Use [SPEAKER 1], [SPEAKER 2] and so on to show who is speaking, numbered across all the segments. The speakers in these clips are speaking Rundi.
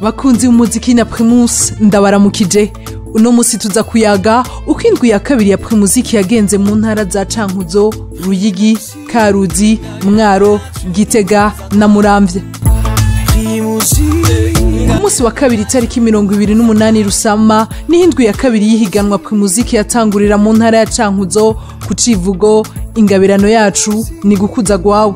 [SPEAKER 1] bakunzi umuziki na Primus ndabaramukije. Uno musi tuza kuyaga uko indwi ya kabiri ya Primuziki yagenze mu ntara za Cankuzo, Ruyigi, Karuzi, Mwaro, Gitega na Muramvya. Umusi wa kabiri tariki 28 Rusama ni indwi ya kabiri yihiganwa Primuziki yatangurira mu ntara ya Cankuzo ku Civugo. Ingabirano yacu ni gukuza gwawe.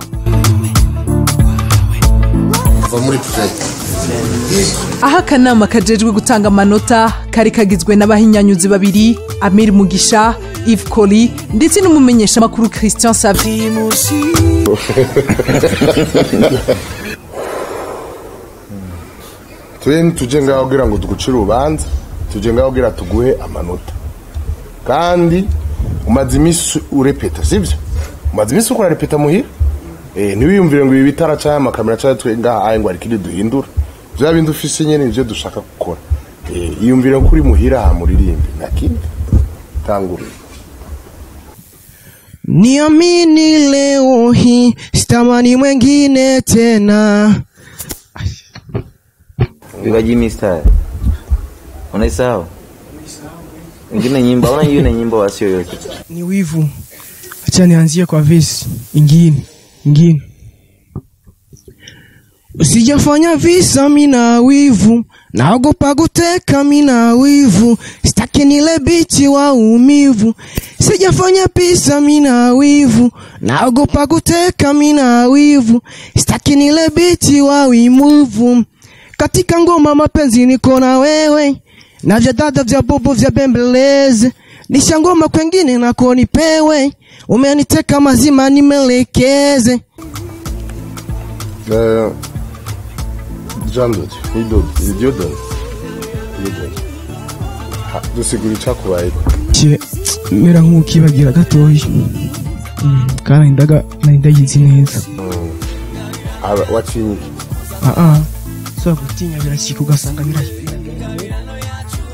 [SPEAKER 1] Aha akanama kajejwe gutanga amanota kari kagizwe n'abahinyanyuzi babiri, Amir Mugisha, Yves Koli ndetse n'umumenyesha makuru Christian Savy.
[SPEAKER 2] Tuje ngaho kugira ngo tugucire urubanza, tuje ngaho kugira tuguhe amanota. Kandi umaze imisi urepeta, sivyo? Umaze imisi ukora repeta muhira? Ntiwiyumvire ngo ibi bitara cyangwa amakamera cyangwa twe ngaha ayi ngo arikiri duhindura. Bya bindi ufise nyene nivyo dushaka gukora. Iyumvire ko uri muhira muririmbe nakindi. Tangura.
[SPEAKER 3] Niamini leo hii sitamani mwengine tena.
[SPEAKER 4] Vivaji Mr. Unaisahau? Ingine nyimbo wasio yote.
[SPEAKER 3] Ni wivu. Acha nianzie kwa verse ingine. Usijafanya visa mina wivu, naogopa guteka mina wivu, sitaki nile bichi wa umivu. Sijafanya pisa mina wivu, naogopa guteka mina wivu, sitaki nile bichi wa umivu. Katika ngoma mapenzi niko na wewe, na vya dada vya bobo vya bembeleze, nisha ngoma kwengine nako nipewe, umeniteka mazima nimelekeze.
[SPEAKER 2] Jandot, idiot. Dusigura icyakubaye.
[SPEAKER 3] Mera nk'ukibagira gatoyi. Kana ndayizi neza.
[SPEAKER 2] Watinyi.
[SPEAKER 3] So gutinya birashika ugasanga birashika.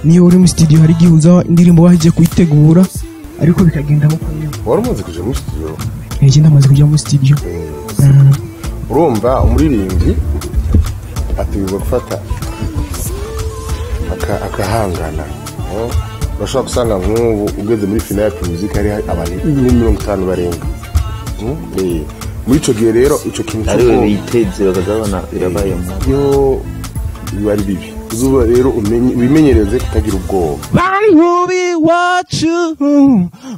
[SPEAKER 3] Niyo uri mu studio hari gihuza indirimbo bahije kuyitegura ariko bikagenda nko kumwe.
[SPEAKER 2] Wari umaze kuja mu studio?
[SPEAKER 3] Ndamaze kuja mu studio.
[SPEAKER 2] Urumva umuririmbyi ategwa gufata akahangana. Bashaka gusanga nk'ubu ugeze muri final ya Primuziki hari abantu 50 barenga. Muri ico gihe rero ico kintu
[SPEAKER 4] ari we biteze bakazabona birabaye
[SPEAKER 2] yo bari bibi. Uzuba rero ubimenyereze kutagira ubwoba.
[SPEAKER 3] Bantubi wacu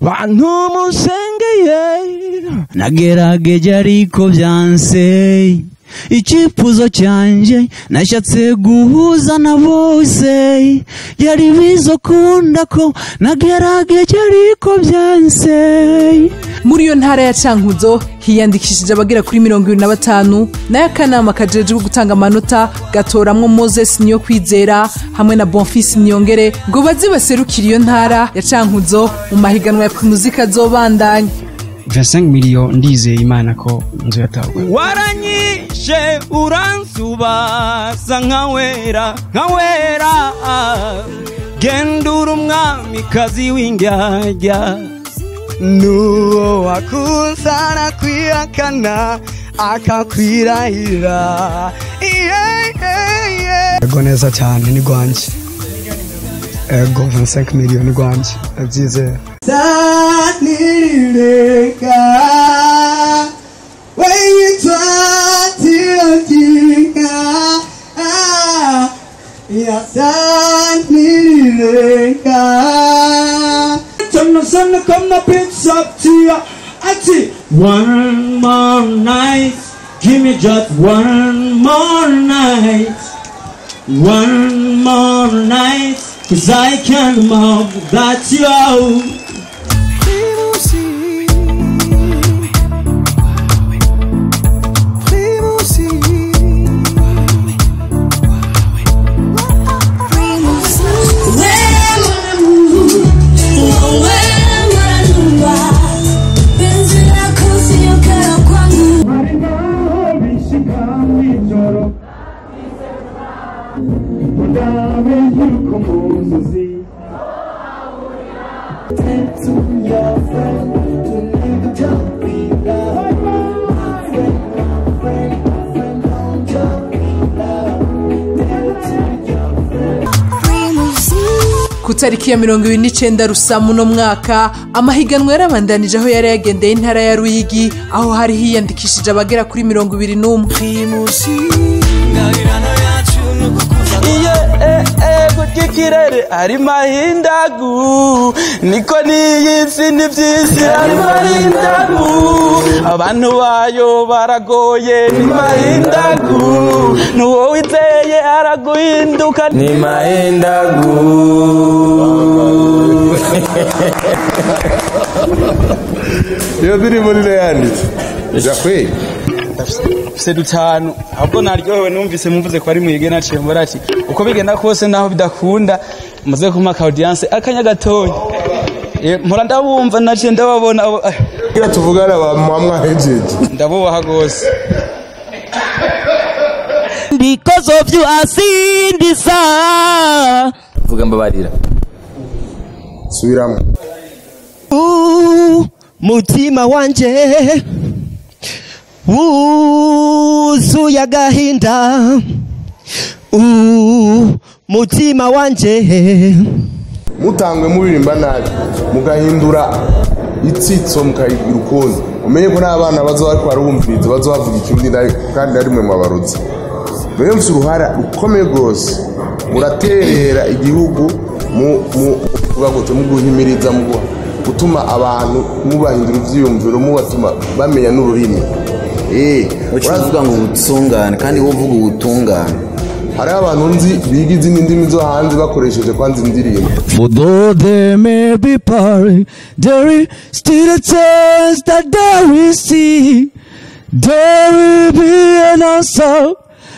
[SPEAKER 3] bantu musengeye nagerageje ariko byanse. Ichipuzo cyanje nashatse guhuza na bose, yari bizokunda ko nagerageje ariko byanse.
[SPEAKER 1] Muri yo ntara ya Cankuzo hiyandikishije abagera kuri 25 nayo akanama kajejwe gutanga amanota gatoramwo Moses Niyokwizera hamwe na Bonfils Niyongere ngo bazibaserukira iyo ntara ya Cankuzo mu mahiganwa ya Primuziki azobandanya.
[SPEAKER 5] 25 million ndizeye Imana ko nzo yatawe.
[SPEAKER 6] Waranyishe uransubaza nkawera gendura umwamikazi w'indyarya nuwo wakunsana kwihakana akakwirahira.
[SPEAKER 5] Ego neza cyane ni gwanje. Ego 25 million ni gwanje azize.
[SPEAKER 3] Sanireka weyitwatirika ya sanireka
[SPEAKER 6] Sana come up it's up to you. I see one more night, give me just one more night, 'cause I can't move that you.
[SPEAKER 1] ku tariki ya 29 Rusamu no mwaka amahiganwa yarabandanije aho yari yagendeye intara ya Ruyigi aho hari hiyandikishije abagera kuri 21.
[SPEAKER 7] Kukikirere ari mahindagu niko niyisi nivyisi ari mahindagu abantu bayo baragoye ni mahindagu nuwo witeye araguhinduka ni mahindagu.
[SPEAKER 2] Iyo ndirimbo nile yanditse jakwe
[SPEAKER 7] se dutanu ahubwo naryohewe numvise muvuze ko ari mwige naciye mbora ati uko bigenda kose naho bidakunda muze kumaka audience akanya gatonya mpora ndabumva naciye ndababona
[SPEAKER 2] kira tuvugana ba mwamwa hejeje
[SPEAKER 7] ndabubaha gose
[SPEAKER 6] because of you I sing this song.
[SPEAKER 4] vuga mbabarira
[SPEAKER 2] subiramo
[SPEAKER 3] mutima wanje wuzuye agahinda mutima wanje
[SPEAKER 2] mutangwe muririmba nabi mugahindura itsitso mukayigira ukundi umenye ko n'abana bazoba ariko barumviriza bazobavuga ikindi kandi ari mwe mwabarozi mwe mfite uruhara rukomeye rwose muraterera igihugu mu guhimiriza mu gutuma abantu mubahindura ivyiyumviro mubatuma bamenya n'ururimi
[SPEAKER 4] uravuga ngo ubutungane kandi wowe uvuga ubutungane
[SPEAKER 2] hari abantu nzi biga izindi ndimi zo hanze bakoresheje kwanza indirimbo.
[SPEAKER 6] For though they may be party, there is still a chance that they will see. There will be an answer,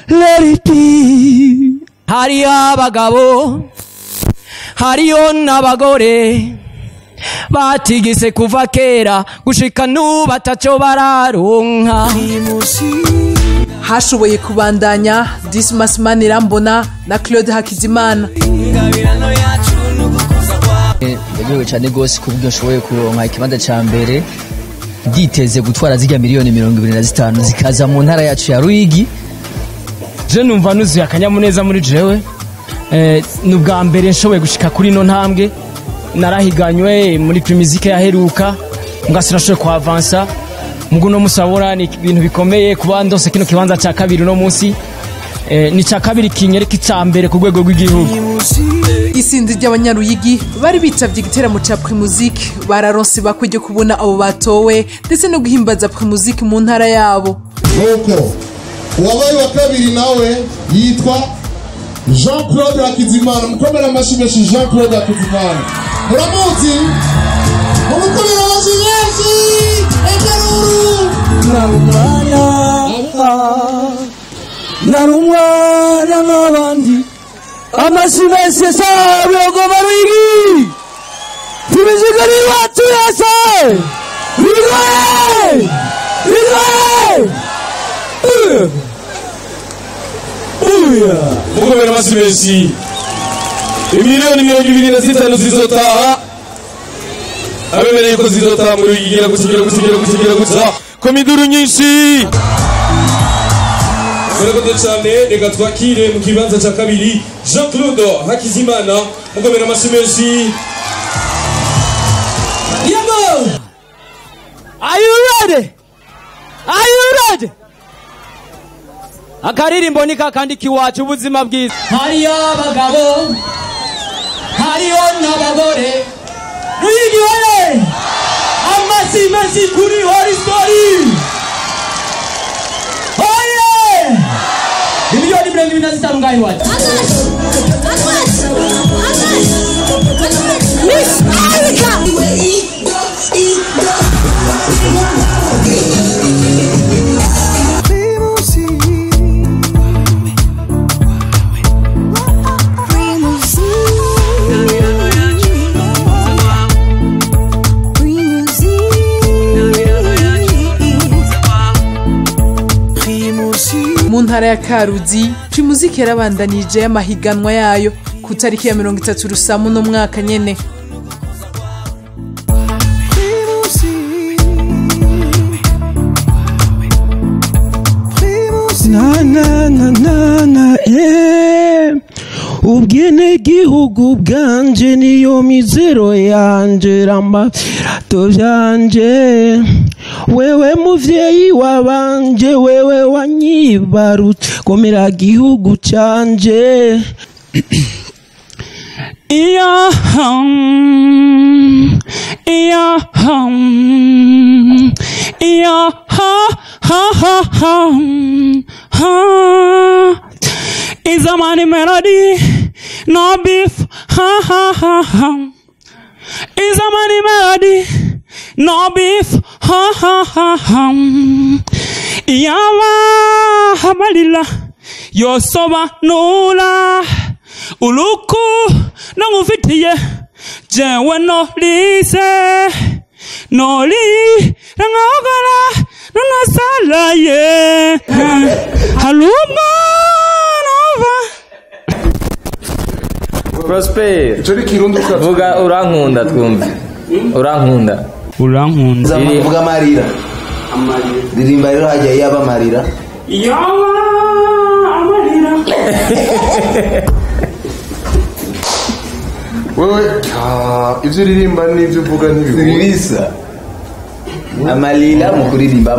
[SPEAKER 6] let it be. Hariyo abagabo, hariyo n'abagore batigise kuva kera gushika n'ubu ataco bararonka.
[SPEAKER 1] Hashoboye kubandanya Dismas Manirambona na Claude Hakizimana.
[SPEAKER 8] Ndagoye cyane gose kubwo nshoboye kuronka ikibanza ca mbere nditeze gutwara zirya miliyoni 25 zikaza mu ntara yacu ya Ruyigi.
[SPEAKER 9] Je numva nuzuye akanyamuneza muri jewe n'ubwa mbere nshoboye gushika kuri no ntambwe narahiganywe muri Primizike yaheruka ngasirashoye kwa avansa muguno musabora ni ibintu bikomeye kuba ndose kino kibanza ca kabiri no munsi ni ca kabiri kinyereka icambere ku rwego rw'igihugu.
[SPEAKER 1] Isinzi ry'abanyaruyigi bari bitavye igiteramo ca Primuzike bararonse bakujye kubona abo batowe ndetse no guhimbaza Primuzike mu ntara yabo.
[SPEAKER 10] Nuko uwabaye wa kabiri nawe yitwa Jean-Claude Hakizimana. Mukomera amashyi menshi Jean-Claude Hakizimana. Muramuzi? Mukomera amashyi menshi egeruru.
[SPEAKER 6] Narumwana n'abandi amashyi menshi sawe ogoma Ruyigi. Primizike ni watu yase. Bigoye!
[SPEAKER 11] Mukomera amashyi menshi. Imiliyoni 25 zizotaha. Abemereye ko zizotaha muri Ruyigi gusigira gusa komiduru nyinshi. Murakoze cyane, reka twakire mu kibanza cya kabiri Jean-Claude Hakizimana. Mukomera amashyi menshi.
[SPEAKER 6] Yego! Are you ready? Are you ready? Akaririmbo ni kakandi kiwacu ubuzima bwiza. Hariyo abagabo, hariyo n'abagore. Ruyigi wale! Amashyi menshi kuri Holy Story. Oye! Miliyoni 25 ngaho iwacu. Miss Africa!
[SPEAKER 1] Mu ntara ya Karuzi Primuzike yarabandanije y'amahiganwa yayo ku tariki ya 30 Rusamu no mwaka nyene.
[SPEAKER 3] ubwene gihugu bwanje niyo mizero yanje ramba to byanje wewe muvyeyi wabanje wewe wanyibarutse komera gihugu canje
[SPEAKER 12] Yeah, yeah, yeah, It's a money melody, no beef, It's a money melody, no beef, Yawa hamalila, yosoba nula. Uluku nangufitiye jewe no lise no li nangogala nanasala ye haluma nova
[SPEAKER 13] Prosper vuga urankunda twumve urankunda
[SPEAKER 4] vuga amarira ririmba rero hajya yaba amarira
[SPEAKER 2] wewe ivyo ririmba n'ivyo uvuga ntibibisa
[SPEAKER 4] amalira mu kuririmba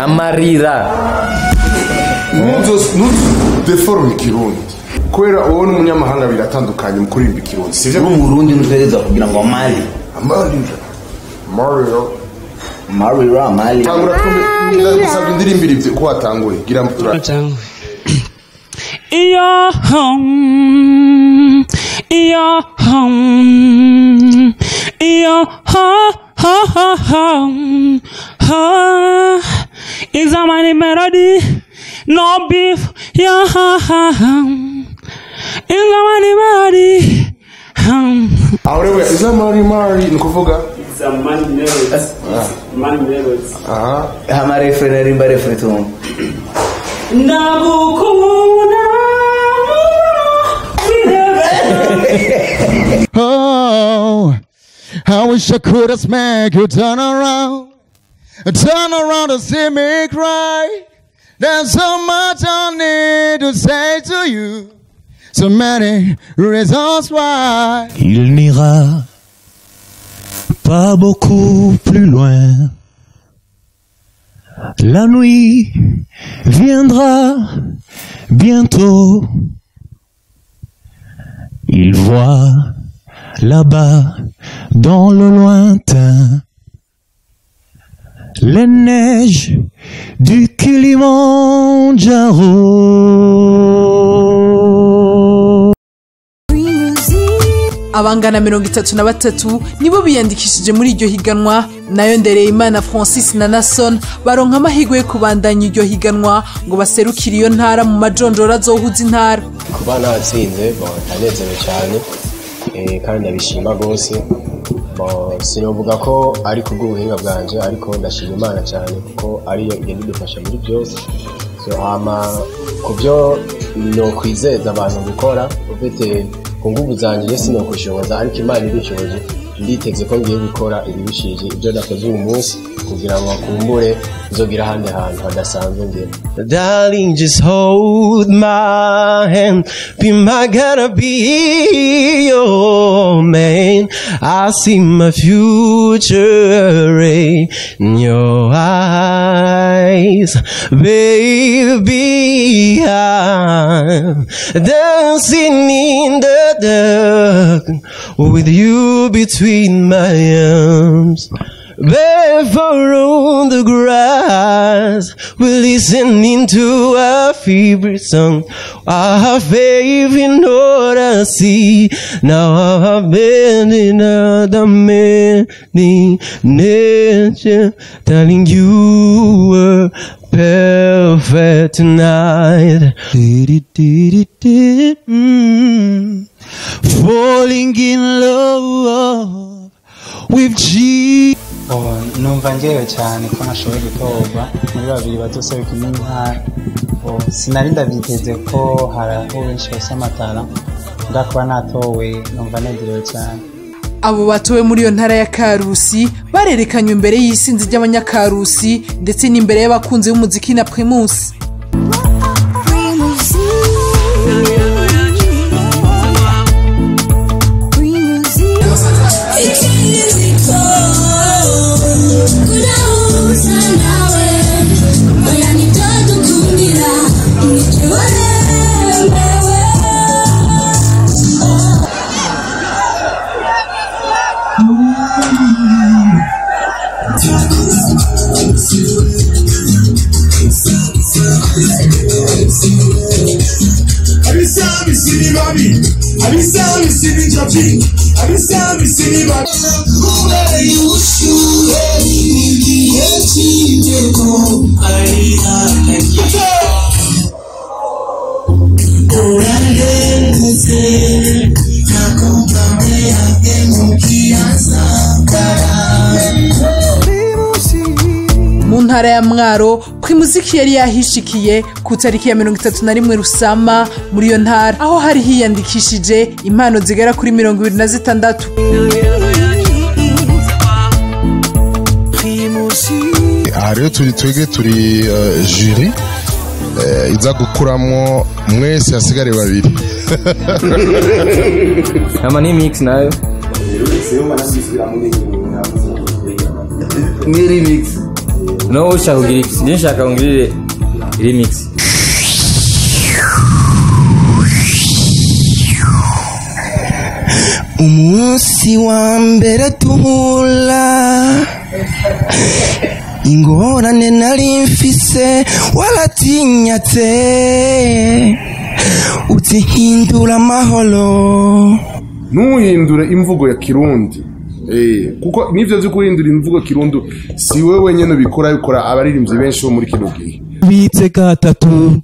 [SPEAKER 4] amarira
[SPEAKER 2] deforme ikirundi kubera uwo n'umunyamahanga biratandukanye mu kuririmba ikirundi sivyo
[SPEAKER 4] mu Burundi ntugereza kugira ngo amarira
[SPEAKER 2] tangura gusabwa indirimbira ivyo ko watanguye gira mputura
[SPEAKER 12] It's a money melody, no beef, It's a money melody.
[SPEAKER 2] Aurewe, is a money nukuvuga?
[SPEAKER 14] It's a money melody. Money melody.
[SPEAKER 4] Hama refere rimba refere tu.
[SPEAKER 6] Oh, I wish I could have make you turn around to see me cry. There's so much I need to say to you, so many reasons why.
[SPEAKER 15] Il n'ira pas beaucoup plus loin. La nuit viendra bientôt. Il voit là-bas dans le lointain les neiges du Kilimanjaro.
[SPEAKER 1] Abangana 33 nibo biyandikishije muri iryo higanwa, nayo Ndereyimana Francis na Nason baronka amahirwe yo kubandanya iryo higanwa ngo baserukire iyo ntara mu majonjora azohuza intara.
[SPEAKER 16] Kuba natsinze ndanezerewe cyane kandi ndabishima gose. Sinovuga ko ari kubw'ubuhinga bwanje ariko ndashima Imana cyane kuko ariyo igenda idufasha muri byose. Hama kubyo no kwizeza abantu gukora ufite ku nguvu zanjye yesi no kushoboza ariko Imana ibishoboje nditeze ko ngiye gukora ibibishije ibyo nakoze uyu munsi kugira ngo akumbure nzogira ahandi hantu hadasanzwe ngiye.
[SPEAKER 3] Darling, just hold my hand, be my gotta be your man. I see my future in your eyes, baby. I'm dancing in the dark with you between my arms. Barefoot on the grass, we're listening to our favorite song. Our faith in what I see. Now I've been in another many nature, telling you were perfect tonight.
[SPEAKER 6] Falling in love with Jesus.
[SPEAKER 17] Numva ngewe cyane ko nashoboye gutorwa muri babiri bazoseruka intara. Sinari ndabyiteze ko haraho benshi basamatara ndakuba natowe, numva nezerewe cyane.
[SPEAKER 1] Abo batowe muri iyo ntara ya Karusi barerekanywe imbere y'isinzi ry'abanyakarusi ndetse n'imbere y'abakunzi b'umuziki na Primus. mu ntara ya Mwaro Primuziki yari yahishikiye ku tariki ya 31 Rusama muri iyo ntara aho hari hiyandikishije impano zigera kuri 26.
[SPEAKER 2] Aha rero turi jury iza gukuramo mwese hasigare babiri.
[SPEAKER 13] Ama ni mix nayo ni remix. No ushaka kugira iki? Nishaka ngirire remix.
[SPEAKER 3] Umunsi wa mbere tuhura ingorane nari mfise waratinyatse utihindura amahoro.
[SPEAKER 2] Ntuhindure imvugo ya Kirundi. Kuko nivyo byo guhindura imvugo Kirundi si wewe wenyene bikora abaririmbyi benshi bo muri kino gihe.
[SPEAKER 6] Bitse gatatu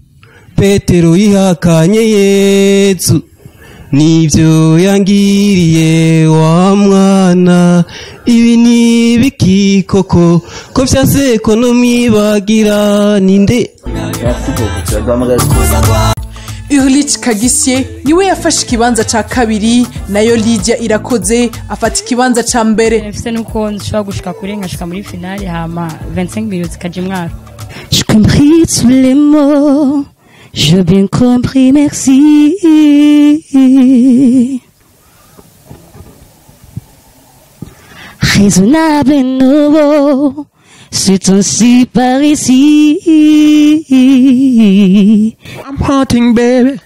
[SPEAKER 6] Petero yihakanye Yesu nivyo yangiriye wa mwana ibi ni biki koko ko vyase ko numwibagira ninde.
[SPEAKER 1] Urlich Kagisye niwe yafashe ikibanza ca kabiri nayo Lydia Irakoze afata ikibanza ca mbere.
[SPEAKER 18] Mfise nuko nshobora gushika kuri nkashika muri finale hama 25 minutes kaje Mwaro.
[SPEAKER 19] Je compris tous les mots, j'ai bien compris, merci. Raisonnable et nouveau, c'est ainsi par ici.
[SPEAKER 15] I'm hurting, baby.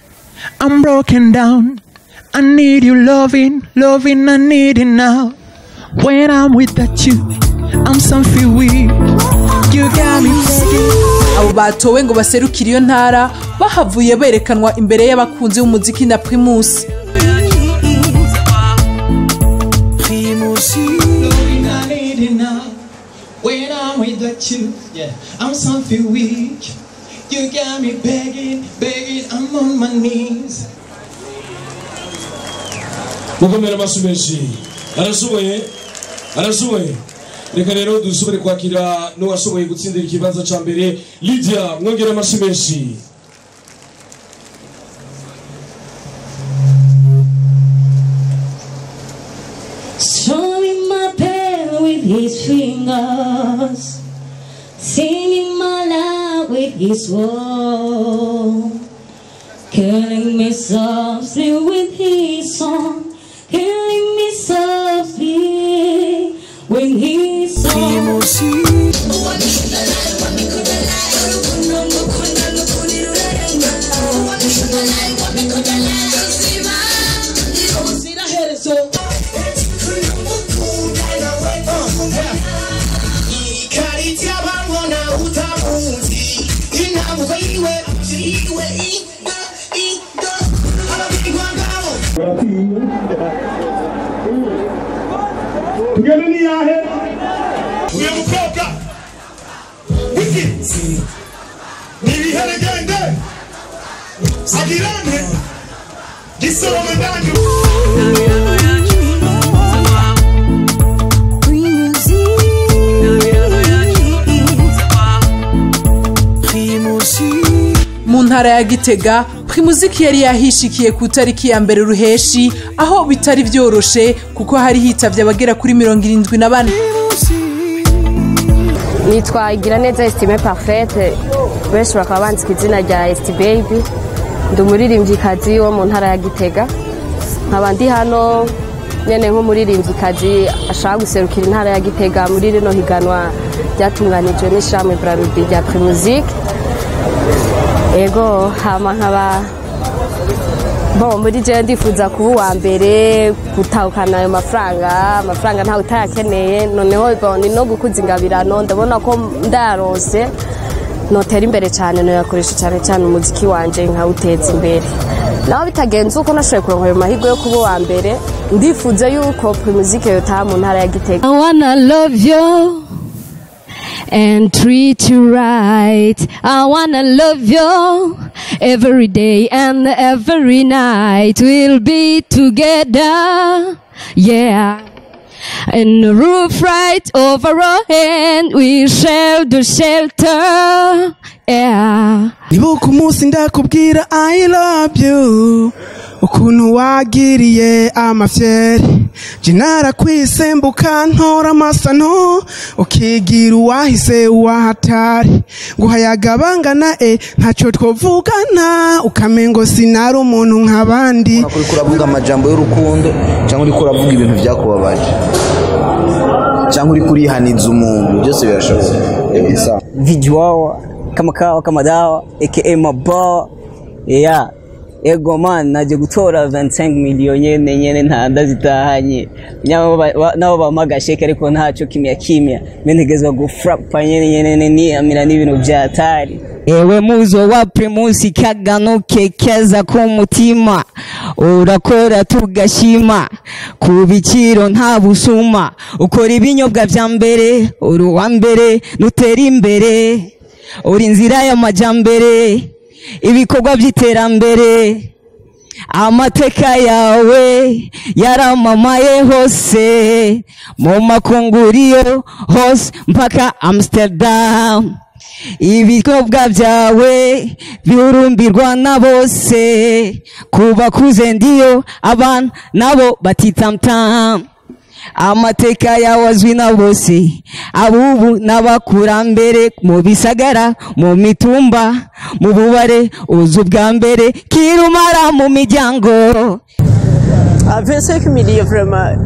[SPEAKER 15] I'm broken down. I need you loving, I need it now. When I'm without you, I'm something weak. You got me begging.
[SPEAKER 1] Abo batowe ngo baserukire iyo ntara bahavuye berekanwa imbere y'abakunzi b'umuziki na Primus.
[SPEAKER 15] When I'm without you, yeah, I'm something weak. You got me begging, I'm on my knees.
[SPEAKER 11] Mukomera masumeshi. Arashoboye. Reka rero dusubire kwakira n'uwashoboye gutsindira ikibanza ca mbere Lydia mwongera masumeshi.
[SPEAKER 19] Showing my pen with his fingers, singing my love with his words, killing me softly with his song, killing me softly with his song.
[SPEAKER 10] Tugeni yahe uye mukobwa wiki nibiheregende agirane gisoro ndanyu
[SPEAKER 1] mu ntara ya Gitega Primuziki yari yahishikiye ku tariki ya mbere Ruheshi aho bitari vyoroshe kuko hari hitavye abagera kuri 74.
[SPEAKER 20] Nitwa Igiraneza Estime Parfaite benshi bakaba bandika izina rya Esti Baby ndi umuririmbyikazi wo mu ntara ya Gitega nkaba ndi hano nyene nk'umuririmbyikazi ashaka guserukira intara ya Gitega muri rino higanwa ryatunganijwe n'ishamwe Brarudi rya Primuziki. Ego hama nkaba Bon, muri je ndifuza kuba uwa mbere gutahukana ayo amafaranga ntawe utayakeneye noneho bon no gukuza ingabirano ndabona ko ndaronse notera imbere cyane no yakoresha cyane umuziki wanje nkawuteza imbere naho bitagenze uko nashoboye kuronka ayo mahirwe yo kuba uwa mbere ndifuza yuko muziki yotaha mu ntara ya Gitega.
[SPEAKER 19] I wanna love you and treat you right. I wanna love you every day and every night. We'll be together, yeah. And the roof right over our head, we share the shelter, yeah.
[SPEAKER 3] Nibuka umunsi ndakubwira I love you, ukuntu wagiriye amafyeri je narakwisembuka ntora amasano ukigira uwahise uwahatari nguhayagabangana ntacyo twovugana ukamengo sinari umuntu nk'abandi.
[SPEAKER 4] Uriko uravuga amajambo y'urukundo cyangwa uriko uravuga ibintu byakubabaje cyangwa uriko urihaniza umuntu byose birashoboka.
[SPEAKER 21] Vijuawa kama kawa kama dawa aka mabawa yeah. Ego man naje gutora 25 miliyoni nyene ntanda zitahanye nabo bamagasheke ariko ntaco kimya menegezwa gufrapa nyene ni amira n'ibintu byatari. Ewe muzo wa primusi kagano kekeza ku mutima urakora tugashima ku biciro nta busuma ukora ibinyobwa vya mbere uri wa mbere nutera imbere uri inzira y'amajambere ibikorwa by'iterambere amateka yawe yaramamaye hose mu makunguriyo hose mpaka Amsterdam ibikorwa byawe bihurumbirwa na bose kuba kuze ndiyo abana nabo batitamtam amateka yawe azwi na bose abubu n'abakurambere mu bisagara mu mitumba mu bubare uzu bwa mbere kirumara mu miryango.
[SPEAKER 22] 25 miliyoni vraiment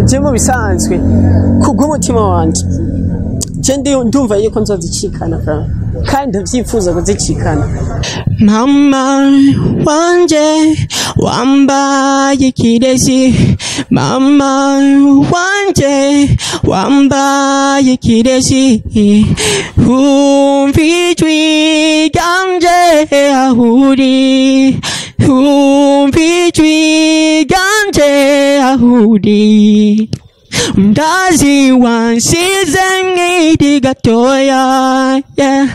[SPEAKER 22] je mu bisanzwe kubw'umutima wanje je ndumva yuko nzozicikana vraiment kandi ndavyifuza kuzicikana.
[SPEAKER 3] Mama wanje wambaye kirezi, mama wanje wambaye kirezi, umvijwi ganje ahuri, umvijwi ganje ahuri. Mdazi wansize ngidi gatoya, yeah.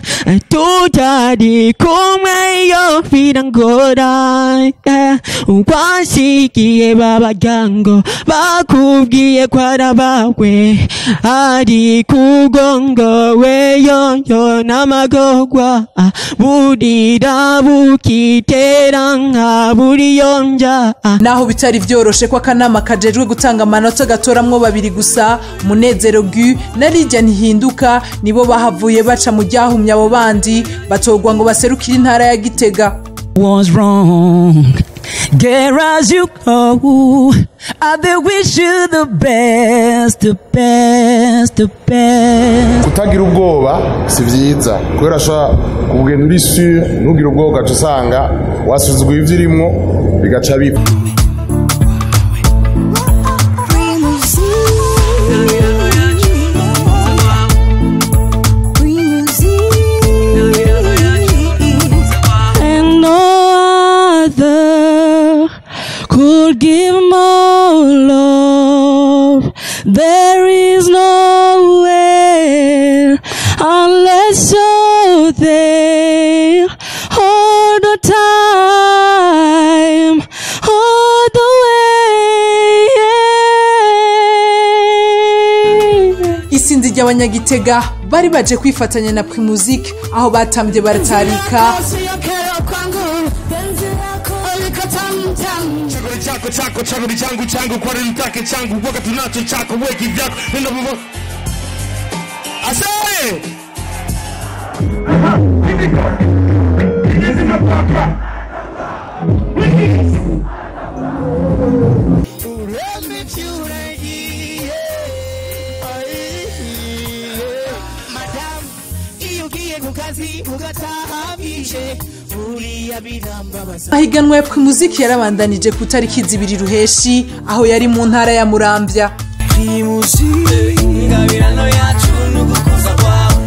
[SPEAKER 3] Tutari kumwe yo virangora, yeah. Wasikiye babagango bakubwiye kwara bawe ari kugongo we yo namagogwa burira bukitera nka buri yonja.
[SPEAKER 1] Naho bitari vyoroshe kwa kanama kajejwe gutanga amanota gatoramwo babiri gusa Munezero Gu na Lydia Ntihinduka nibo bahavuye baca mu ryahumya abo bandi batogwa ngo baserukire intara ya Gitega.
[SPEAKER 6] Was wrong, get as you go. I wish you the best, the best, the best.
[SPEAKER 2] Kutagira ubwoba si vyiza kubera sha kugenda uri sûr nugira ubwoba gaca usanga wasuzugura ivyo irimwo bigaca biba.
[SPEAKER 19] Could give more love. There is nowhere unless you're there all the time, all the way.
[SPEAKER 1] Isinzi ry'abanyagitega bari baje kwifatanya na Primusic aho batambye baratarika.
[SPEAKER 10] Chako changu kwa nitake changu waka tunacho chako weki vyako nenda mwa Asante
[SPEAKER 5] mukazi mugataha bije uriya birambabaza.
[SPEAKER 1] Ahiganwa ya Primuziki yarabandanije ku tariki 2 Ruheshi aho yari mu ntara ya Muramvya.
[SPEAKER 5] Primuziki ngabirano yacu nugukuza kwawe.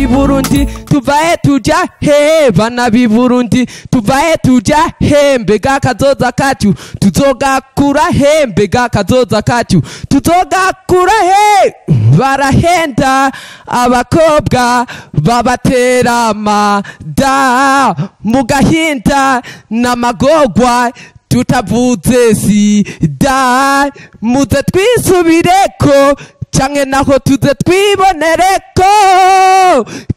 [SPEAKER 3] Burundi tuvahe tuja he bana bi Burundi tuvahe tuja he mbega kazoza kacu tuzogakura he mbega kazoza kacu tuzogakura he barahenda abakobwa babatera amada mugahinda n'amagorwa tutavuze sida muze twisubireko canke naho tuze twibonereko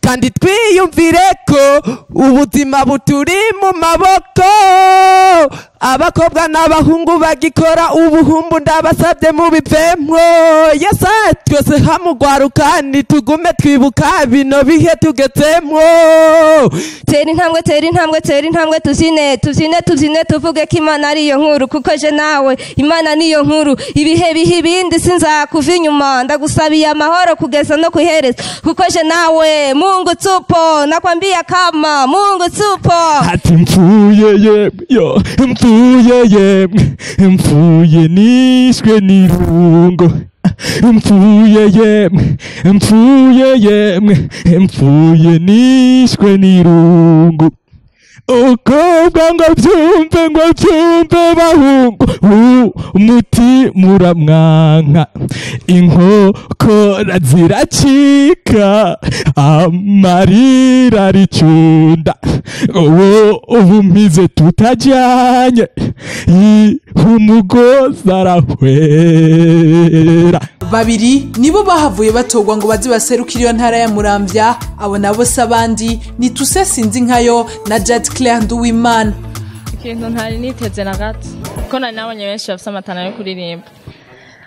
[SPEAKER 3] kandi twiyumvireko ubuzima buturi mu maboko abakobwa n'abahungu bagikora ubuhumbu ndabasabye mu bivemwo yesa twese hamugwaruka nitugume twibuka bino bihe tugezemwo
[SPEAKER 19] tera intambwe tuzine tuvuge ko Imana ariyo nkuru kuko je nawe Imana niyo nkuru ibihe bihe ibindi sinzakuva inyuma ndagusabiye amahoro kugeza no kuhereza kuko je nawe Mungu tupo nakwambia kama Mungu tupo
[SPEAKER 6] ati mfuye yo mfuye nishwe n'irungo mfuye nishwe n'irungo ukobwa ngo byumve bahungu umuti muramwanka inkokora ziracika amarira aricunda ubu mpize tutajyanye umugozi arahwera.
[SPEAKER 1] Babiri nibo bahavuye batogwa ngo bazi baserukira iyo ntara ya Muramvya abo nabo sabandi ni Tuse Sinzi Nkayo na Jade Claire Nduwimana.
[SPEAKER 7] Ikintu ntari niteze na gato kuko nari nabonye benshi bafite amatana yo kuririmba.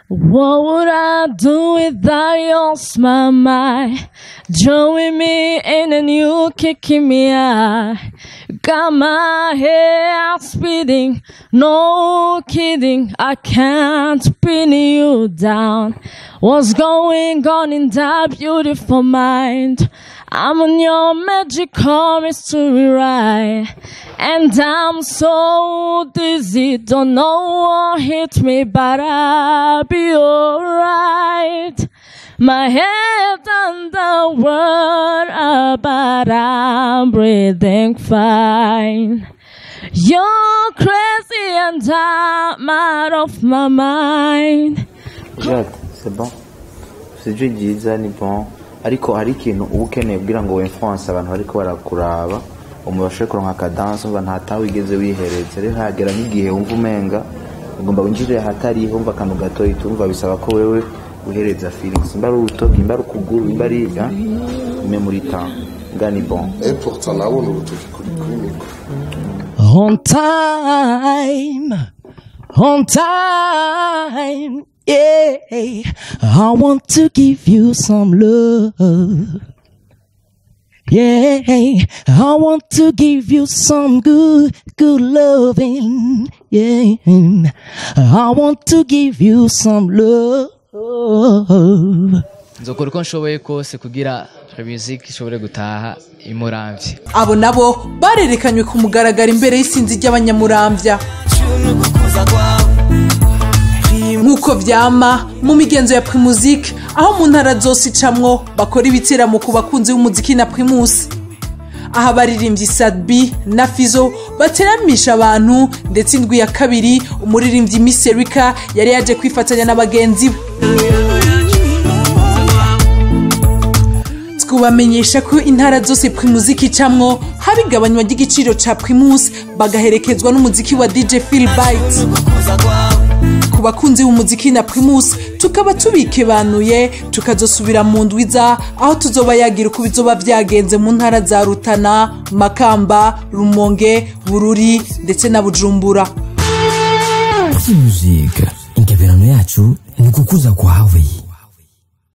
[SPEAKER 23] What would I do without your smile? Join me in and you kicking me out. Got my heart speeding, no kidding, I can't pin you down. What's going on in that beautiful mind? I'm on your magical mystery ride, and I'm so dizzy, don't know what hit me, but I'll be alright. My head on the water, but I'm breathing fine. You're crazy and I'm out of my mind.
[SPEAKER 4] Jade, c'est bon. C'est Dieu byiza ni bon. Ariko hari ikintu uba ukeneye kugira ngo influence abantu bariko barakuraba umubashe kuronka kadanse umva ntatawe wigeze wiheretse rero hagera n'igihe wumva umenga ugomba winjire hatari humva akantu gato itumva bisaba ko wewe uhereza feelings imbari urutoki imbari ukuguru imbari memory time ngani bon
[SPEAKER 2] important nabona urutoki kuri mikro
[SPEAKER 6] on time yeah, I want to give you some love. Yeah, I want to give you some good loving. Yeah, I want to give you some love.
[SPEAKER 8] Nzokora uko nshoboye kose kugira Primuziki ishobore gutaha imuramvye.
[SPEAKER 1] Abo nabo barerekanywe ku mugaragaro imbere y'isinzi ry'abanyamuramvya. Nkuko vyama mu migenzo ya Primuziki aho mu ntara zose icamwo bakora ibiteramo ku bakunzi b'umuziki na Primus. Aha baririmbyi Sadbi na Fizo bateramisha abantu ndetse indwi ya kabiri umuririmbyi Miss Erika yari yaje kwifatanya n'abagenzi be. Twubamenyesha ko intara zose Primuziki icamwo habigabanywa ry'igiciro ca Primus bagaherekezwa n'umuziki wa DJ Phil Bite. Ku bakunzi b'umuziki na Primus tukaba tubikebanuye tukazosubira mu ndwiza aho tuzoba yagira uko bizoba vyagenze mu ntara za Rutana, Makamba, Rumonge, Bururi ndetse na Bujumbura.
[SPEAKER 24] Primuziki ingabirano yacu ni kukuza kwawe.